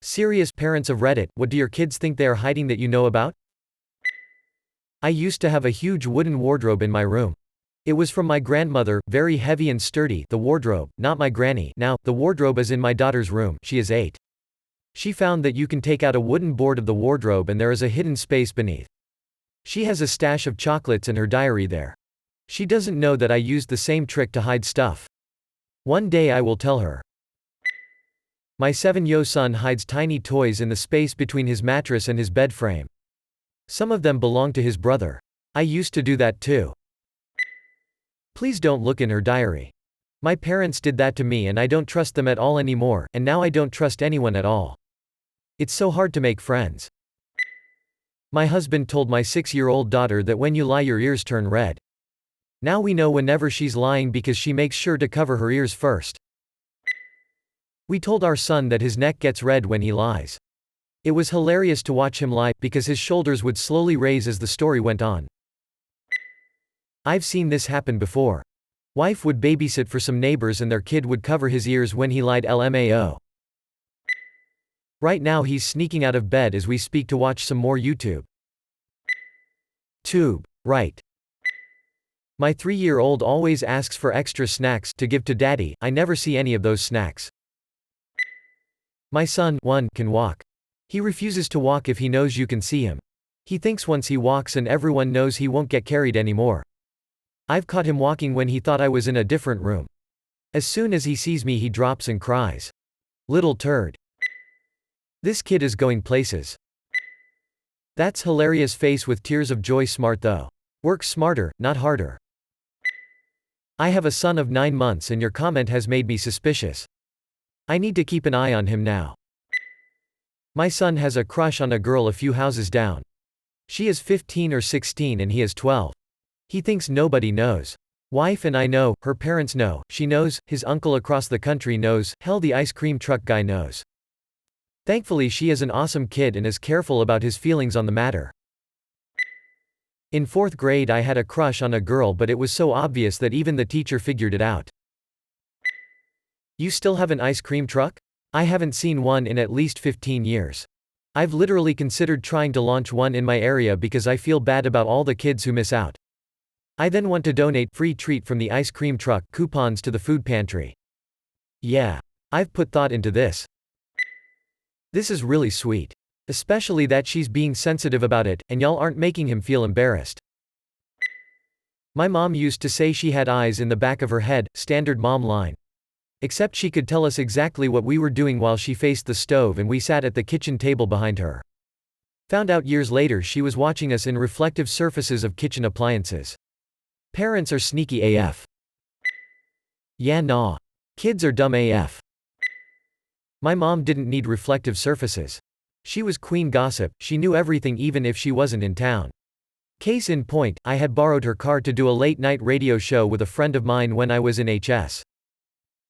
Serious parents of Reddit, what do your kids think they are hiding that you know about? I used to have a huge wooden wardrobe in my room. It was from my grandmother, very heavy and sturdy, the wardrobe, not my granny. Now, the wardrobe is in my daughter's room, she is 8. She found that you can take out a wooden board of the wardrobe and there is a hidden space beneath. She has a stash of chocolates and her diary there. She doesn't know that I used the same trick to hide stuff. One day I will tell her. My 7-year-old son hides tiny toys in the space between his mattress and his bed frame. Some of them belong to his brother. I used to do that too. Please don't look in her diary. My parents did that to me and I don't trust them at all anymore, and now I don't trust anyone at all. It's so hard to make friends. My husband told my 6-year-old daughter that when you lie your ears turn red. Now we know whenever she's lying because she makes sure to cover her ears first. We told our son that his neck gets red when he lies. It was hilarious to watch him lie, because his shoulders would slowly raise as the story went on. I've seen this happen before. Wife would babysit for some neighbors and their kid would cover his ears when he lied LMAO. Right now he's sneaking out of bed as we speak to watch some more YouTube. Tube. Right. My 3-year-old always asks for extra snacks to give to daddy. I never see any of those snacks. My son, 1, can walk. He refuses to walk if he knows you can see him. He thinks once he walks and everyone knows he won't get carried anymore. I've caught him walking when he thought I was in a different room. As soon as he sees me he drops and cries. Little turd. This kid is going places. That's hilarious face with tears of joy. Smart though. Work smarter, not harder. I have a son of 9 months and your comment has made me suspicious. I need to keep an eye on him now. My son has a crush on a girl a few houses down. She is 15 or 16 and he is 12. He thinks nobody knows. Wife and I know, her parents know, she knows, his uncle across the country knows, hell the ice cream truck guy knows. Thankfully she is an awesome kid and is careful about his feelings on the matter. In 4th grade I had a crush on a girl but it was so obvious that even the teacher figured it out. You still have an ice cream truck? I haven't seen one in at least 15 years. I've literally considered trying to launch one in my area because I feel bad about all the kids who miss out. I then want to donate free treat from the ice cream truck coupons to the food pantry. Yeah. I've put thought into this. This is really sweet. Especially that she's being sensitive about it, and y'all aren't making him feel embarrassed. My mom used to say she had eyes in the back of her head, standard mom line. Except she could tell us exactly what we were doing while she faced the stove and we sat at the kitchen table behind her. Found out years later she was watching us in reflective surfaces of kitchen appliances. Parents are sneaky AF. Yeah nah. Kids are dumb AF. My mom didn't need reflective surfaces. She was queen gossip, she knew everything even if she wasn't in town. Case in point, I had borrowed her car to do a late-night radio show with a friend of mine when I was in HS.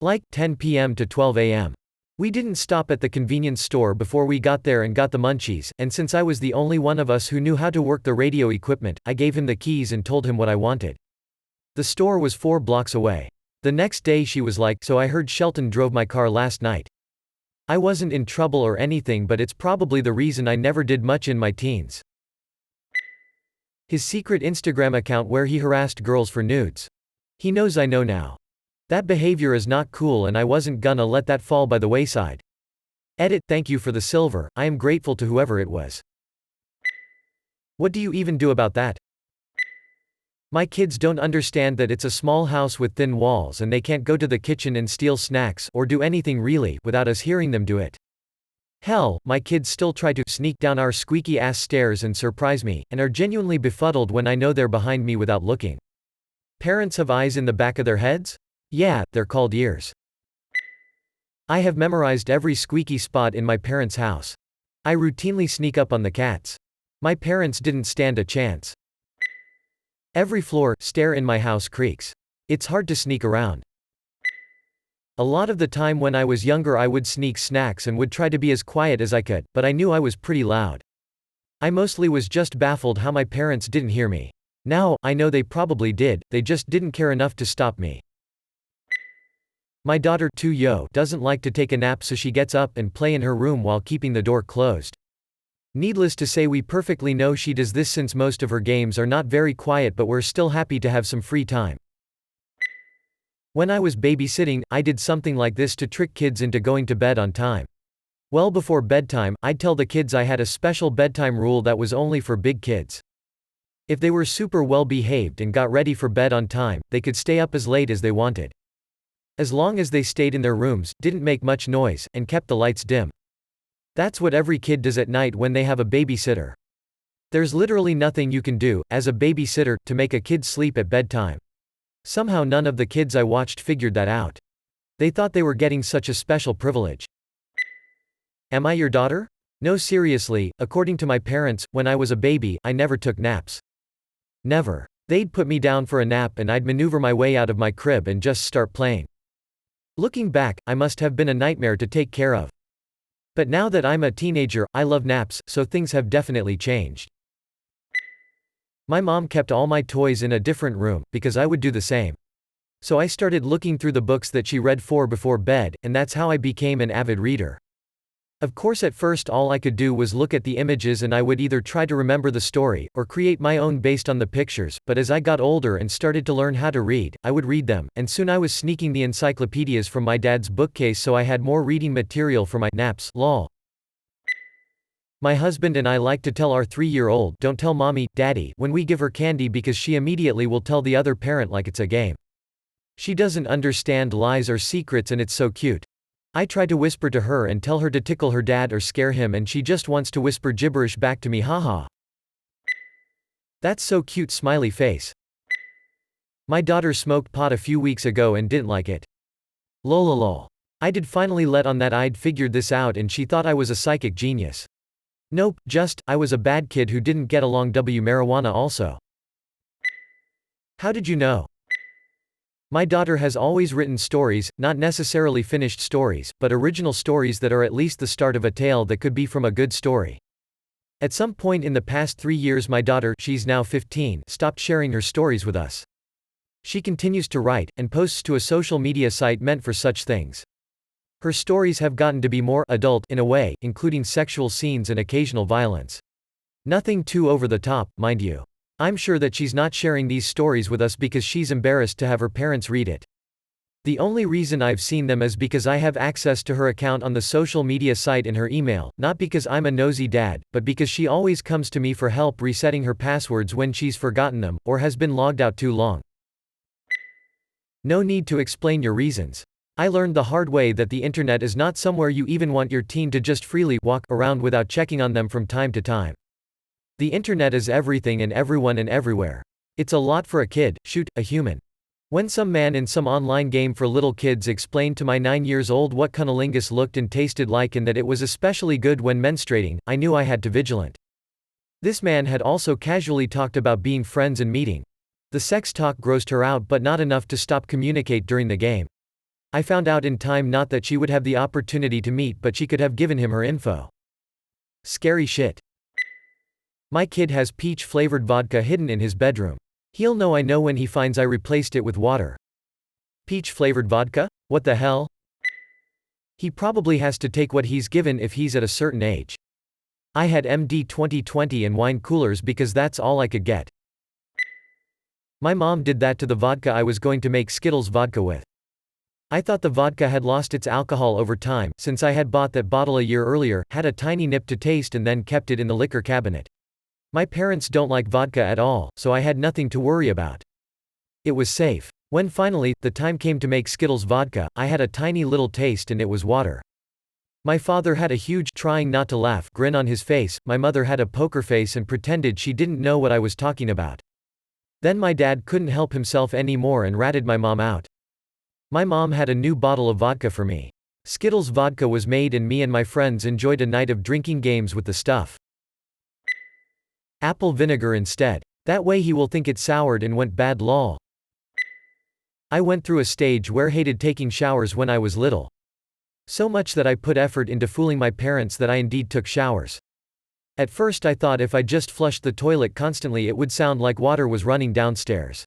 Like, 10 p.m. to 12 a.m. We didn't stop at the convenience store before we got there and got the munchies, and since I was the only one of us who knew how to work the radio equipment, I gave him the keys and told him what I wanted. The store was 4 blocks away. The next day she was like, so I heard Shelton drove my car last night. I wasn't in trouble or anything but it's probably the reason I never did much in my teens. His secret Instagram account where he harassed girls for nudes. He knows I know now. That behavior is not cool and I wasn't gonna let that fall by the wayside. Edit, thank you for the silver, I am grateful to whoever it was. What do you even do about that? My kids don't understand that it's a small house with thin walls and they can't go to the kitchen and steal snacks or do anything really without us hearing them do it. Hell, my kids still try to sneak down our squeaky ass stairs and surprise me, and are genuinely befuddled when I know they're behind me without looking. Parents have eyes in the back of their heads? Yeah, they're called ears. I have memorized every squeaky spot in my parents' house. I routinely sneak up on the cats. My parents didn't stand a chance. Every floor, stair in my house creaks. It's hard to sneak around. A lot of the time when I was younger I would sneak snacks and would try to be as quiet as I could, but I knew I was pretty loud. I mostly was just baffled how my parents didn't hear me. Now, I know they probably did, they just didn't care enough to stop me. My daughter, 2 yo, doesn't like to take a nap, so she gets up and play in her room while keeping the door closed. Needless to say, we perfectly know she does this since most of her games are not very quiet, but we're still happy to have some free time. When I was babysitting, I did something like this to trick kids into going to bed on time. Well before bedtime, I'd tell the kids I had a special bedtime rule that was only for big kids. If they were super well behaved and got ready for bed on time, they could stay up as late as they wanted. As long as they stayed in their rooms, didn't make much noise, and kept the lights dim. That's what every kid does at night when they have a babysitter. There's literally nothing you can do, as a babysitter, to make a kid sleep at bedtime. Somehow none of the kids I watched figured that out. They thought they were getting such a special privilege. Am I your daughter? No, seriously, according to my parents, when I was a baby, I never took naps. Never. They'd put me down for a nap and I'd maneuver my way out of my crib and just start playing. Looking back, I must have been a nightmare to take care of. But now that I'm a teenager, I love naps, so things have definitely changed. My mom kept all my toys in a different room, because I would do the same. So I started looking through the books that she read before bed, and that's how I became an avid reader. Of course, at first all I could do was look at the images and I would either try to remember the story, or create my own based on the pictures, but as I got older and started to learn how to read, I would read them, and soon I was sneaking the encyclopedias from my dad's bookcase so I had more reading material for my naps, lol. My husband and I like to tell our 3-year-old, "Don't tell mommy, daddy," when we give her candy because she immediately will tell the other parent like it's a game. She doesn't understand lies or secrets and it's so cute. I try to whisper to her and tell her to tickle her dad or scare him and she just wants to whisper gibberish back to me, haha. That's so cute, smiley face. My daughter smoked pot a few weeks ago and didn't like it. Lololol. I did finally let on that I'd figured this out and she thought I was a psychic genius. Nope, just, I was a bad kid who didn't get along. Marijuana also. How did you know? My daughter has always written stories, not necessarily finished stories, but original stories that are at least the start of a tale that could be from a good story. At some point in the past 3 years my daughter, she's now 15, stopped sharing her stories with us. She continues to write, and posts to a social media site meant for such things. Her stories have gotten to be more adult in a way, including sexual scenes and occasional violence. Nothing too over the top, mind you. I'm sure that she's not sharing these stories with us because she's embarrassed to have her parents read it. The only reason I've seen them is because I have access to her account on the social media site in her email, not because I'm a nosy dad, but because she always comes to me for help resetting her passwords when she's forgotten them, or has been logged out too long. No need to explain your reasons. I learned the hard way that the internet is not somewhere you even want your teen to just freely walk around without checking on them from time to time. The internet is everything and everyone and everywhere. It's a lot for a kid, shoot, a human. When some man in some online game for little kids explained to my 9-year-old what cunnilingus looked and tasted like and that it was especially good when menstruating, I knew I had to vigilant. This man had also casually talked about being friends and meeting. The sex talk grossed her out but not enough to stop communicate during the game. I found out in time not that she would have the opportunity to meet but she could have given him her info. Scary shit. My kid has peach-flavored vodka hidden in his bedroom. He'll know I know when he finds I replaced it with water. Peach-flavored vodka? What the hell? He probably has to take what he's given if he's at a certain age. I had MD 2020 and wine coolers because that's all I could get. My mom did that to the vodka I was going to make Skittles vodka with. I thought the vodka had lost its alcohol over time, since I had bought that bottle a year earlier, had a tiny nip to taste and then kept it in the liquor cabinet. My parents don't like vodka at all, so I had nothing to worry about. It was safe. When finally, the time came to make Skittles vodka, I had a tiny little taste and it was water. My father had a huge, trying not to laugh, grin on his face, my mother had a poker face and pretended she didn't know what I was talking about. Then my dad couldn't help himself anymore and ratted my mom out. My mom had a new bottle of vodka for me. Skittles vodka was made and me and my friends enjoyed a night of drinking games with the stuff. Apple vinegar instead. That way he will think it soured and went bad, lol. I went through a stage where hated taking showers when I was little. So much that I put effort into fooling my parents that I indeed took showers. At first I thought if I just flushed the toilet constantly it would sound like water was running downstairs.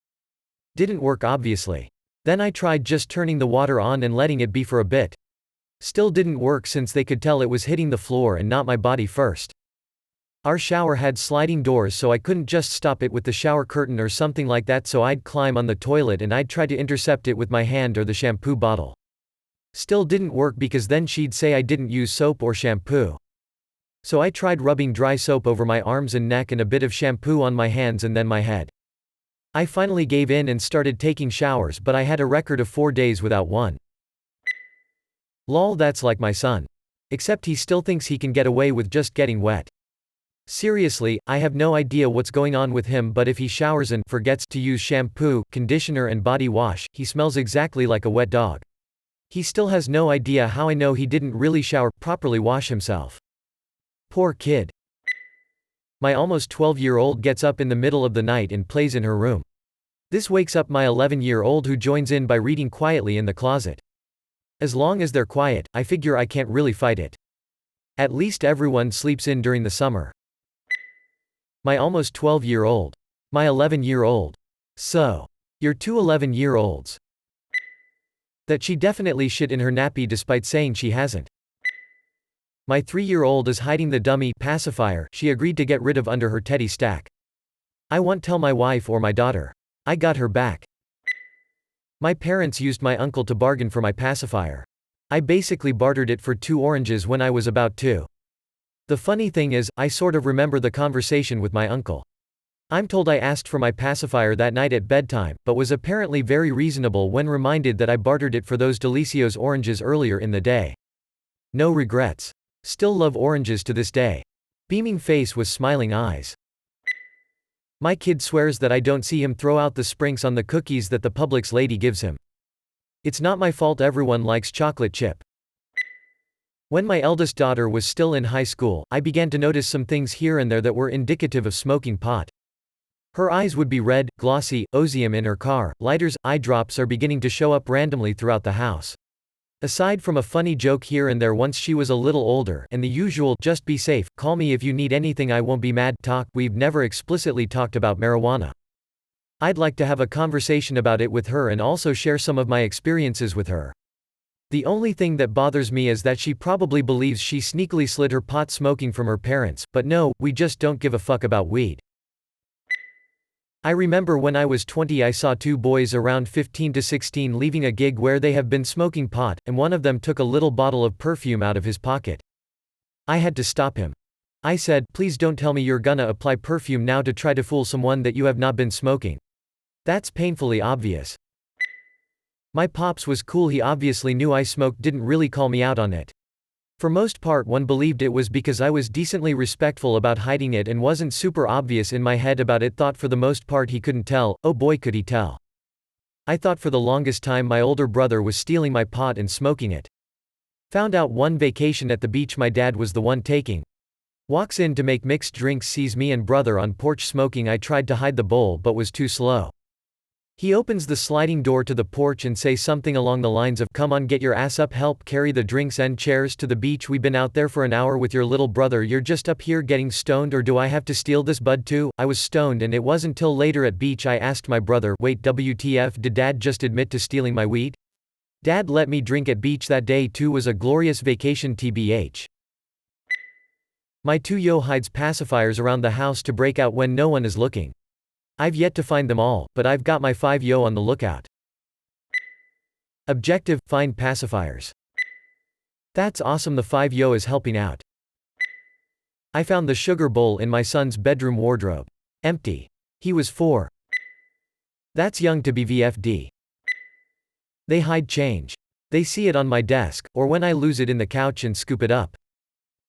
Didn't work obviously. Then I tried just turning the water on and letting it be for a bit. Still didn't work since they could tell it was hitting the floor and not my body first. Our shower had sliding doors, so I couldn't just stop it with the shower curtain or something like that, so I'd climb on the toilet and I'd try to intercept it with my hand or the shampoo bottle. Still didn't work because then she'd say I didn't use soap or shampoo. So I tried rubbing dry soap over my arms and neck and a bit of shampoo on my hands and then my head. I finally gave in and started taking showers, but I had a record of 4 days without one. Lol, that's like my son. Except he still thinks he can get away with just getting wet. Seriously, I have no idea what's going on with him, but if he showers and forgets to use shampoo, conditioner and body wash, he smells exactly like a wet dog. He still has no idea how I know he didn't really shower, properly wash himself. Poor kid. My almost 12-year-old gets up in the middle of the night and plays in her room. This wakes up my 11-year-old, who joins in by reading quietly in the closet. As long as they're quiet, I figure I can't really fight it. At least everyone sleeps in during the summer. My almost 12-year-old. My 11-year-old. So. You're two 11-year-olds. That she definitely shit in her nappy despite saying she hasn't. My 3-year-old is hiding the dummy pacifier she agreed to get rid of under her teddy stack. I won't tell my wife or my daughter. I got her back. My parents used my uncle to bargain for my pacifier. I basically bartered it for 2 oranges when I was about 2. The funny thing is, I sort of remember the conversation with my uncle. I'm told I asked for my pacifier that night at bedtime, but was apparently very reasonable when reminded that I bartered it for those Delicios oranges earlier in the day. No regrets. Still love oranges to this day. Beaming face with smiling eyes. My kid swears that I don't see him throw out the sprinks on the cookies that the Publix lady gives him. It's not my fault everyone likes chocolate chip. When my eldest daughter was still in high school, I began to notice some things here and there that were indicative of smoking pot. Her eyes would be red, glossy, ozium in her car, lighters, eye drops are beginning to show up randomly throughout the house. Aside from a funny joke here and there once she was a little older, and the usual, just be safe, call me if you need anything, I won't be mad talk, we've never explicitly talked about marijuana. I'd like to have a conversation about it with her and also share some of my experiences with her. The only thing that bothers me is that she probably believes she sneakily slid her pot smoking from her parents, but no, we just don't give a fuck about weed. I remember when I was 20 I saw 2 boys around 15 to 16 leaving a gig where they have been smoking pot, and one of them took a little bottle of perfume out of his pocket. I had to stop him. I said, please don't tell me you're gonna apply perfume now to try to fool someone that you have not been smoking. That's painfully obvious. My pops was cool, he obviously knew I smoked, didn't really call me out on it. For most part one believed it was because I was decently respectful about hiding it and wasn't super obvious in my head about it, thought for the most part he couldn't tell, oh boy could he tell. I thought for the longest time my older brother was stealing my pot and smoking it. Found out one vacation at the beach my dad was the one taking. Walks in to make mixed drinks, sees me and brother on porch smoking. I tried to hide the bowl but was too slow. He opens the sliding door to the porch and say something along the lines of, come on, get your ass up, help carry the drinks and chairs to the beach, we've been out there for an hour with your little brother, you're just up here getting stoned, or do I have to steal this bud too? I was stoned, and it wasn't till later at beach I asked my brother, wait, WTF, did dad just admit to stealing my weed? Dad let me drink at beach that day too, was a glorious vacation tbh. My 2-yo hides pacifiers around the house to break out when no one is looking. I've yet to find them all, but I've got my 5-yo on the lookout. Objective: find pacifiers. That's awesome, the 5-yo is helping out. I found the sugar bowl in my son's bedroom wardrobe. Empty. He was 4. That's young to be VFD. They hide change. They see it on my desk, or when I lose it in the couch and scoop it up.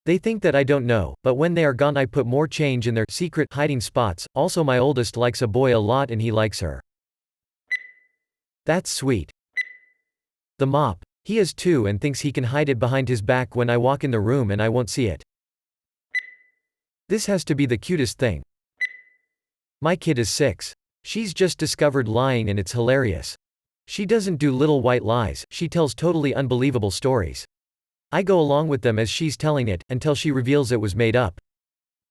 They think that I don't know, but when they are gone I put more change in their secret hiding spots. Also my oldest likes a boy a lot and he likes her. That's sweet. The mop. He is 2 and thinks he can hide it behind his back when I walk in the room and I won't see it. This has to be the cutest thing. My kid is 6. She's just discovered lying and it's hilarious. She doesn't do little white lies, she tells totally unbelievable stories. I go along with them as she's telling it, until she reveals it was made up.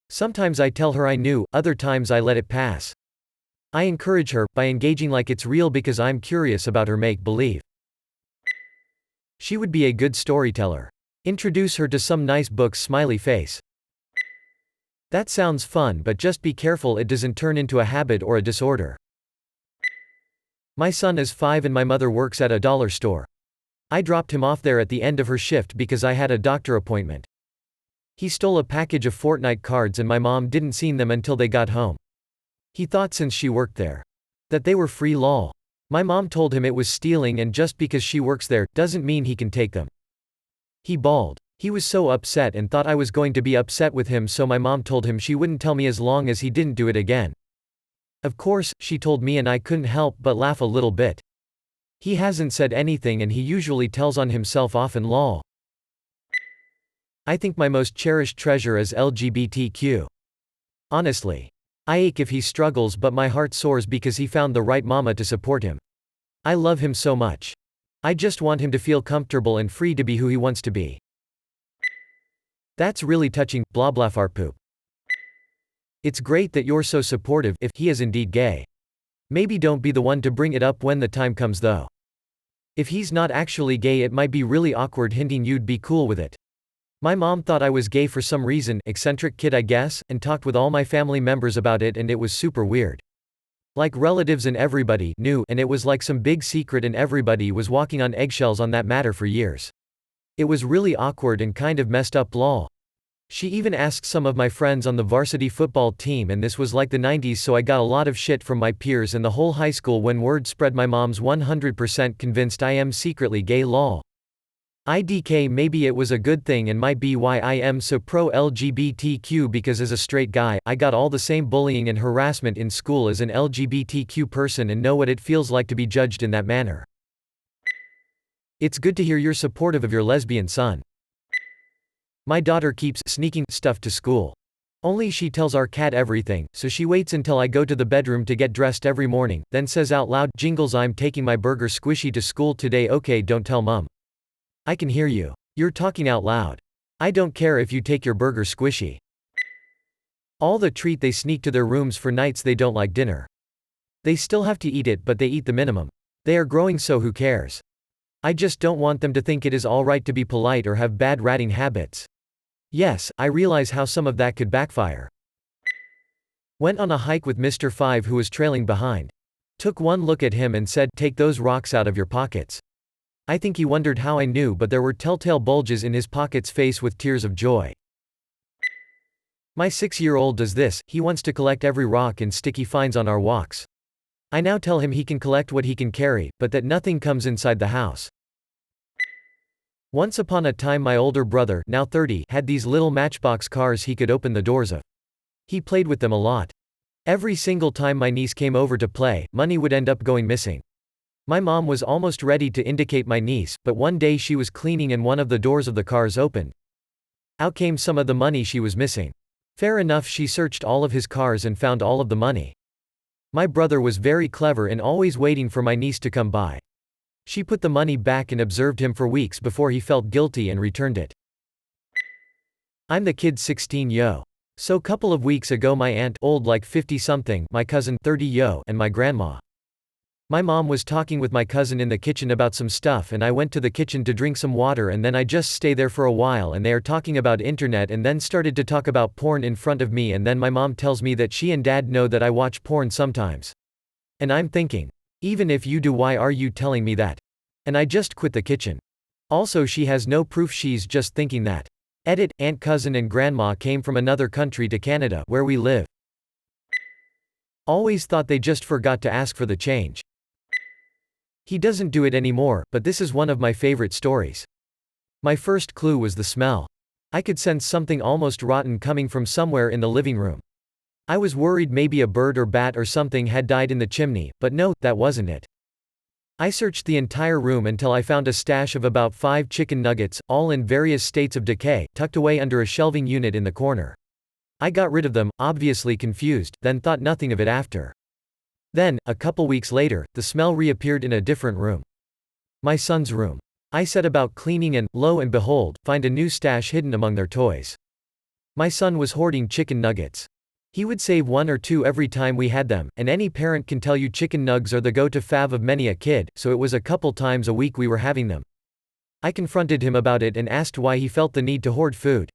Sometimes I tell her I knew, other times I let it pass. I encourage her, by engaging like it's real because I'm curious about her make-believe. She would be a good storyteller. Introduce her to some nice books. Smiley face. That sounds fun, but just be careful it doesn't turn into a habit or a disorder. My son is 5 and my mother works at a dollar store. I dropped him off there at the end of her shift because I had a doctor appointment. He stole a package of Fortnite cards and my mom didn't see them until they got home. He thought since she worked there, that they were free lol. My mom told him it was stealing and just because she works there, doesn't mean he can take them. He bawled. He was so upset and thought I was going to be upset with him, so my mom told him she wouldn't tell me as long as he didn't do it again. Of course, she told me and I couldn't help but laugh a little bit. He hasn't said anything and he usually tells on himself often lol. I think my most cherished treasure is LGBTQ. Honestly. I ache if he struggles, but my heart soars because he found the right mama to support him. I love him so much. I just want him to feel comfortable and free to be who he wants to be. That's really touching, blah blah farpoop. It's great that you're so supportive if he is indeed gay. Maybe don't be the one to bring it up when the time comes though. If he's not actually gay it might be really awkward hinting you'd be cool with it. My mom thought I was gay for some reason, eccentric kid I guess, and talked with all my family members about it and it was super weird. Like relatives and everybody knew and it was like some big secret and everybody was walking on eggshells on that matter for years. It was really awkward and kind of messed up lol. She even asked some of my friends on the varsity football team and this was like the 90s so I got a lot of shit from my peers and the whole high school when word spread my mom's 100% convinced I am secretly gay lol. IDK maybe it was a good thing and might be why I am so pro LGBTQ because as a straight guy, I got all the same bullying and harassment in school as an LGBTQ person and know what it feels like to be judged in that manner. It's good to hear you're supportive of your lesbian son. My daughter keeps sneaking stuff to school. Only she tells our cat everything, so she waits until I go to the bedroom to get dressed every morning, then says out loud, "Jingles, I'm taking my burger squishy to school today." Okay, don't tell mom. I can hear you. You're talking out loud. I don't care if you take your burger squishy. All the treat they sneak to their rooms for nights they don't like dinner. They still have to eat it but they eat the minimum. They are growing so who cares? I just don't want them to think it is alright to be polite or have bad ratting habits. Yes, I realize how some of that could backfire. Went on a hike with Mr. 5 who was trailing behind. Took one look at him and said, "Take those rocks out of your pockets." I think he wondered how I knew but there were telltale bulges in his pockets face with tears of joy. My 6-year-old does this, he wants to collect every rock and stick he finds on our walks. I now tell him he can collect what he can carry, but that nothing comes inside the house. Once upon a time my older brother, now 30, had these little matchbox cars he could open the doors of. He played with them a lot. Every single time my niece came over to play, money would end up going missing. My mom was almost ready to indicate my niece, but one day she was cleaning and one of the doors of the cars opened. Out came some of the money she was missing. Fair enough, she searched all of his cars and found all of the money. My brother was very clever in always waiting for my niece to come by. She put the money back and observed him for weeks before he felt guilty and returned it. I'm the kid 16 yo. So couple of weeks ago my aunt, old like 50 something, my cousin 30 yo, and my grandma. My mom was talking with my cousin in the kitchen about some stuff and I went to the kitchen to drink some water and then I just stay there for a while and they are talking about internet and then started to talk about porn in front of me and then my mom tells me that she and dad know that I watch porn sometimes. And I'm thinking, even if you do, why are you telling me that? And I just quit the kitchen. Also she has no proof, she's just thinking that. Edit, aunt, cousin and grandma came from another country to Canada, where we live. Always thought they just forgot to ask for the change. He doesn't do it anymore, but this is one of my favorite stories. My first clue was the smell. I could sense something almost rotten coming from somewhere in the living room. I was worried maybe a bird or bat or something had died in the chimney, but no, that wasn't it. I searched the entire room until I found a stash of about 5 chicken nuggets, all in various states of decay, tucked away under a shelving unit in the corner. I got rid of them, obviously confused, then thought nothing of it after. Then, a couple weeks later, the smell reappeared in a different room. My son's room. I set about cleaning and, lo and behold, find a new stash hidden among their toys. My son was hoarding chicken nuggets. He would save one or two every time we had them, and any parent can tell you chicken nugs are the go-to fav of many a kid, so it was a couple times a week we were having them. I confronted him about it and asked why he felt the need to hoard food.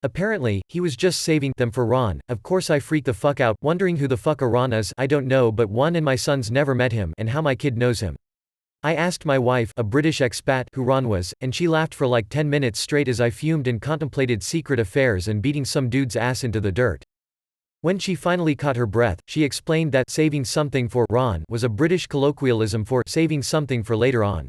Apparently, he was just saving them for Ron. Of course I freaked the fuck out, wondering who the fuck a Ron is. I don't know, but one and my sons never met him, and how my kid knows him. I asked my wife, a British expat, who Ron was, and she laughed for like 10 minutes straight as I fumed and contemplated secret affairs and beating some dude's ass into the dirt. When she finally caught her breath, she explained that saving something for Ron was a British colloquialism for saving something for later on.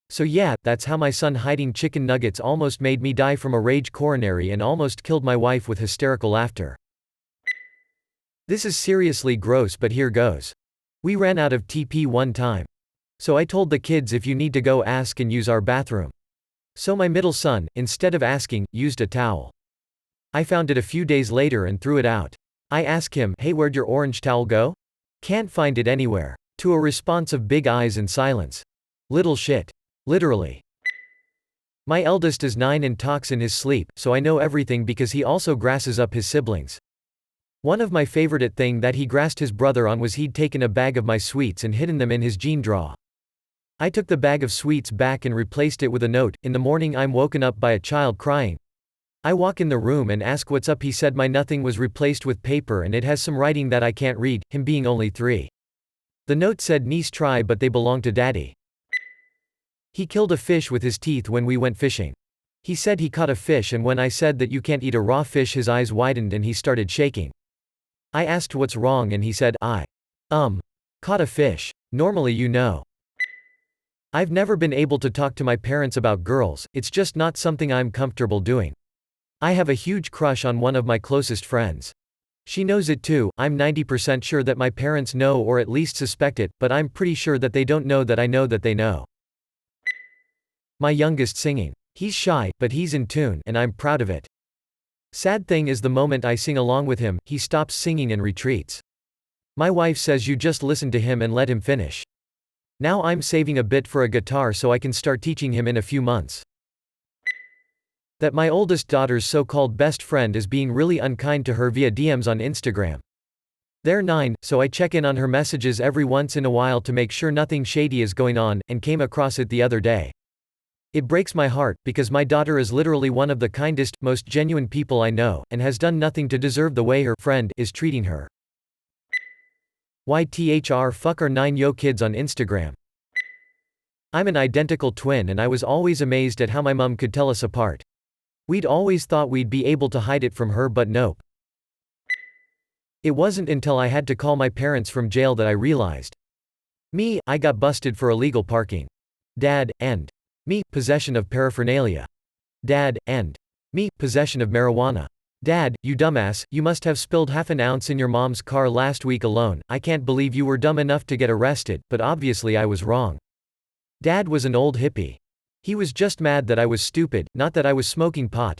So yeah, that's how my son hiding chicken nuggets almost made me die from a rage coronary and almost killed my wife with hysterical laughter. This is seriously gross, but here goes. We ran out of TP one time. So I told the kids, if you need to go, ask and use our bathroom. So my middle son, instead of asking, used a towel. I found it a few days later and threw it out. I asked him, hey, where'd your orange towel go? Can't find it anywhere. To a response of big eyes and silence. Little shit. Literally. My eldest is 9 and talks in his sleep, so I know everything because he also grasses up his siblings. One of my favorite thing that he grassed his brother on was he'd taken a bag of my sweets and hidden them in his jean drawer. I took the bag of sweets back and replaced it with a note. In the morning I'm woken up by a child crying. I walk in the room and ask what's up. He said my nothing was replaced with paper and it has some writing that I can't read, him being only 3. The note said, niece try but they belong to daddy. He killed a fish with his teeth when we went fishing. He said he caught a fish, and when I said that you can't eat a raw fish, his eyes widened and he started shaking. I asked what's wrong and he said, caught a fish. Normally you know. I've never been able to talk to my parents about girls, it's just not something I'm comfortable doing. I have a huge crush on one of my closest friends. She knows it too. I'm 90% sure that my parents know or at least suspect it, but I'm pretty sure that they don't know that I know that they know. My youngest singing. He's shy, but he's in tune, and I'm proud of it. Sad thing is, the moment I sing along with him, he stops singing and retreats. My wife says you just listen to him and let him finish. Now I'm saving a bit for a guitar so I can start teaching him in a few months. That my oldest daughter's so-called best friend is being really unkind to her via DMs on Instagram. They're 9, so I check in on her messages every once in a while to make sure nothing shady is going on, and came across it the other day. It breaks my heart, because my daughter is literally one of the kindest, most genuine people I know, and has done nothing to deserve the way her friend is treating her. YTHR fuck are 9 yo kids on Instagram. I'm an identical twin and I was always amazed at how my mum could tell us apart. We'd always thought we'd be able to hide it from her, but nope. It wasn't until I had to call my parents from jail that I realized. Me, I got busted for illegal parking. Dad, and me, possession of paraphernalia. Dad, and me, possession of marijuana. Dad, you dumbass, you must have spilled half an ounce in your mom's car last week alone. I can't believe you were dumb enough to get arrested, but obviously I was wrong. Dad was an old hippie. He was just mad that I was stupid, not that I was smoking pot.